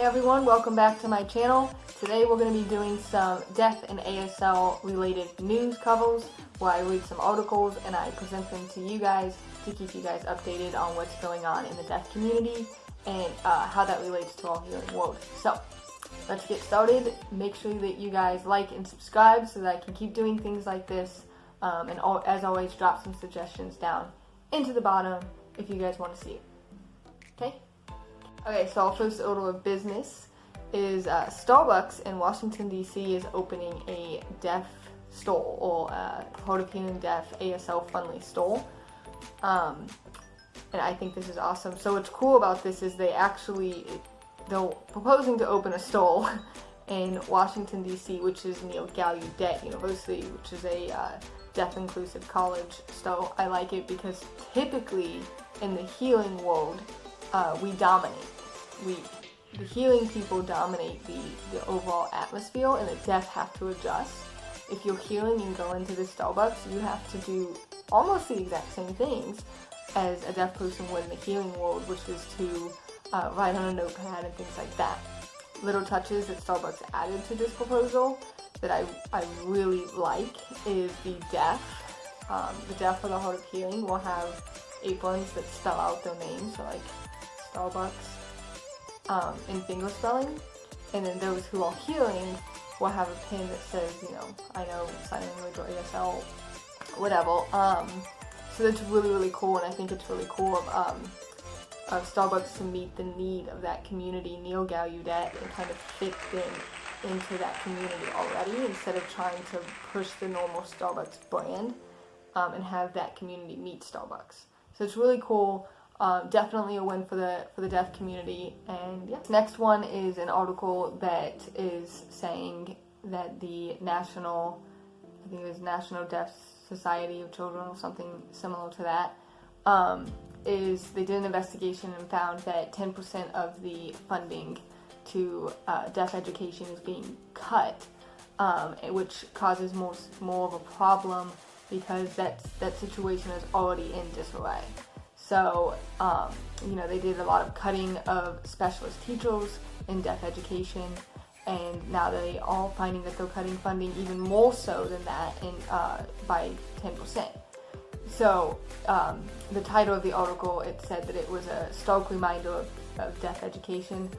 Hey everyone, welcome back to my channel. Today we're going to be doing some deaf and ASL related news covers where I read some articles and I present them to you guys to keep you guys updated on what's going on in the deaf community and how that relates to our hearing world. So let's get started. Make sure that you guys like and subscribe so that I can keep doing things like this, and as always, drop some suggestions down into the bottom if you guys want to see it. Okay, so our first order of business is Starbucks in Washington, D.C. is opening a deaf store, or hard of hearing deaf ASL friendly store. And I think this is awesome. So what's cool about this is they're proposing to open a store in Washington, D.C., which is near Gallaudet University, which is a deaf inclusive college. So I like it because typically in the healing world, we dominate. The healing people dominate the overall atmosphere, and the deaf have to adjust. If you're healing and go into the Starbucks, you have to do almost the exact same things as a deaf person would in the healing world, which is to write on a notepad and things like that. Little touches that Starbucks added to this proposal that I really like is the deaf. The deaf for the hard of hearing will have aprons that spell out their names, so like Starbucks, in finger spelling, and then those who are hearing will have a pin that says, I know sign language or ASL, whatever. So that's really cool, and I think it's really cool of Starbucks to meet the need of that community near Gallaudet and kind of fit them into that community already, instead of trying to push the normal Starbucks brand, and have that community meet Starbucks. So it's really cool. Definitely a win for the deaf community. And yeah. Next one is an article that is saying that the National Deaf Society of Children or something similar to that, they did an investigation and found that 10% of the funding to deaf education is being cut, which causes more of a problem because that situation is already in disarray. So, they did a lot of cutting of specialist teachers in deaf education, and now they are finding that they're cutting funding even more so than that by 10%. So, the title of the article, it said that it was a stark reminder of deaf education.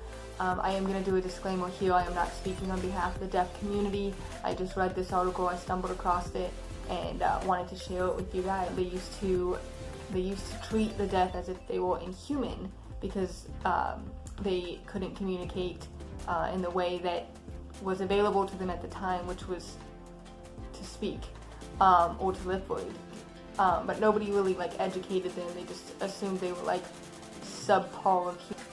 I am going to do a disclaimer here. I am not speaking on behalf of the deaf community. I just read this article, I stumbled across it, and wanted to share it with you guys. They used to treat the deaf as if they were inhuman because they couldn't communicate in the way that was available to them at the time, which was to speak or to lip read. But nobody really educated them. They just assumed they were subpar of human.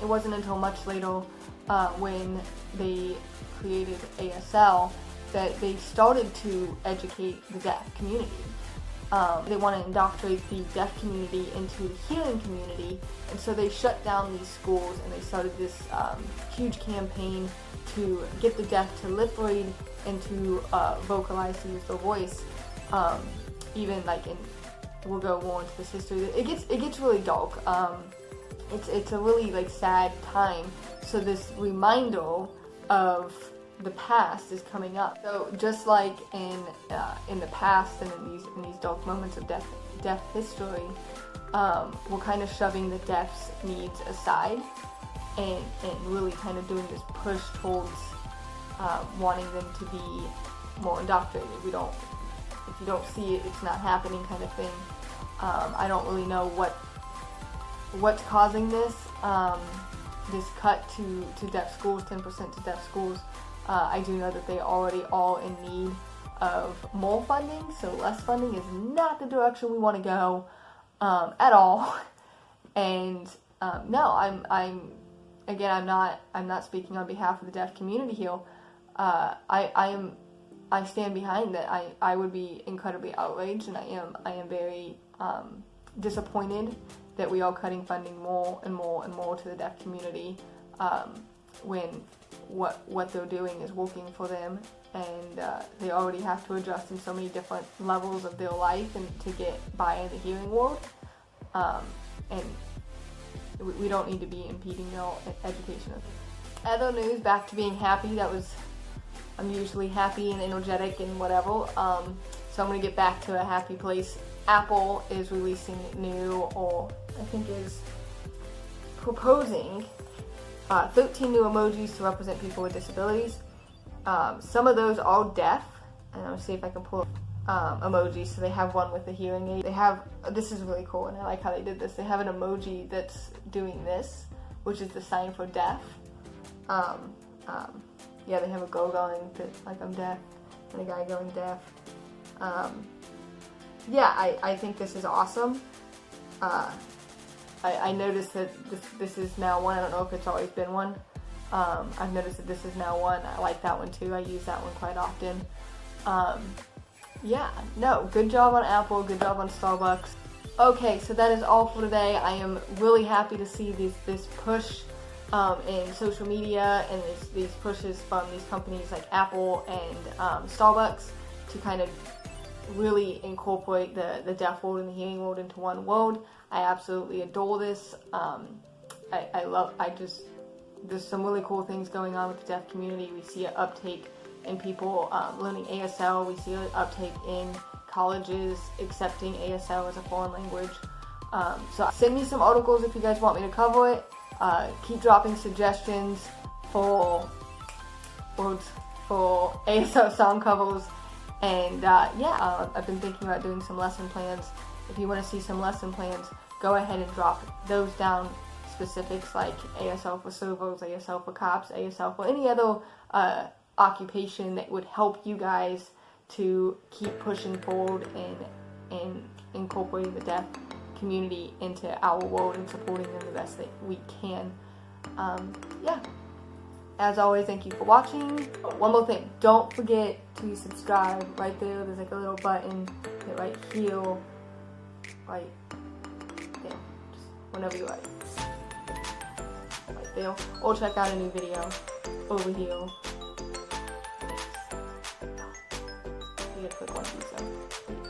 It wasn't until much later when they created ASL that they started to educate the deaf community. They want to indoctrinate the deaf community into the healing community, and so they shut down these schools and they started this huge campaign to get the deaf to lip read and to vocalize, to use their voice. Even we'll go more into this history. It gets really dark. It's a really sad time. So this reminder of the past is coming up. So just like in the past and in these dark moments of deaf history, we're kind of shoving the deaf's needs aside and really kind of doing this push towards wanting them to be more indoctrinated. If you don't see it, it's not happening kind of thing. I don't really know what's causing this cut to deaf schools, 10% to deaf schools. I do know that they already are in need of more funding, so less funding is not the direction we want to go at all. And no, I'm not speaking on behalf of the deaf community here. I stand behind that. I would be incredibly outraged, and I am very disappointed that we are cutting funding more and more to the deaf community when what they're doing is working for them, and they already have to adjust in so many different levels of their life and to get by in the healing world, and we don't need to be impeding their education. Other news, back to being happy. I'm usually happy and energetic and whatever. So I'm gonna get back to a happy place. Apple is releasing new, or I think is proposing 13 new emojis to represent people with disabilities. Some of those are deaf, and I'm gonna see if I can pull up emojis. So they have one with a hearing aid. This is really cool, and I like how they did this. They have an emoji that's doing this, which is the sign for deaf. Yeah, they have a girl going like I'm deaf, and a guy going deaf. Yeah, I think this is awesome. I noticed that this is now one. I don't know if it's always been one. I've noticed that this is now one. I like that one too. I use that one quite often. Yeah, no, good job on Apple, good job on Starbucks. Okay, so that is all for today. I am really happy to see this push in social media and these pushes from these companies like Apple and Starbucks to kind of really incorporate the deaf world and the hearing world into one world. I absolutely adore this. There's some really cool things going on with the deaf community. We see an uptake in people learning ASL. We see an uptake in colleges accepting ASL as a foreign language. So send me some articles if you guys want me to cover it. Keep dropping suggestions for ASL song covers. And I've been thinking about doing some lesson plans. If you want to see some lesson plans, go ahead and drop those down. Specifics like ASL for servers, ASL for cops, ASL for any other occupation that would help you guys to keep pushing forward and incorporating the deaf community into our world and supporting them the best that we can. As always, thank you for watching. One more thing, don't forget to subscribe. Right there, there's like a little button. Hit right here, right there, just whenever you like. Right there, or check out a new video over here. You gotta click one of these.